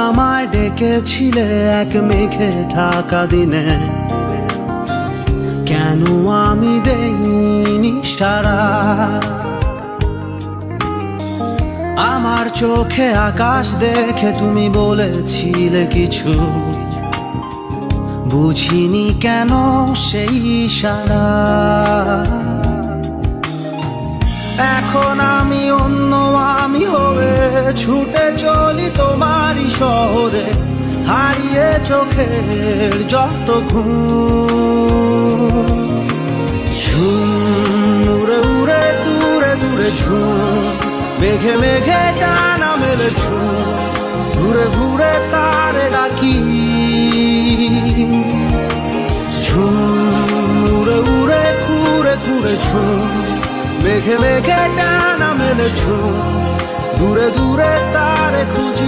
আমায় ডেকেছিলে এক মেঘে ঢাকা দিনে, কেন আমি দেইনি সাড়া? আমার চোখে আকাশ দেখে তুমি বলেছিলে কিছু, বুঝিনি কেন সেই ইশারা। এখন আমি অন্য আমি হয়ে ছুটে চলি তোমারই শহরে, হারিয়ে চোখের যত ঘুম। ঝুম উড়ে উড়ে দূরে দূরে ঝুম, মেঘে মেঘে টানা মেলে ঝুম, ঘুরে ঘুরে তারে ডাকি। ঝুম উড়ে উড়ে ঘুরে ঘুরে ঝুম, মেঘে মেঘে টানা মেলে ঝুম, দূরে দূরে তারে খুঁজি।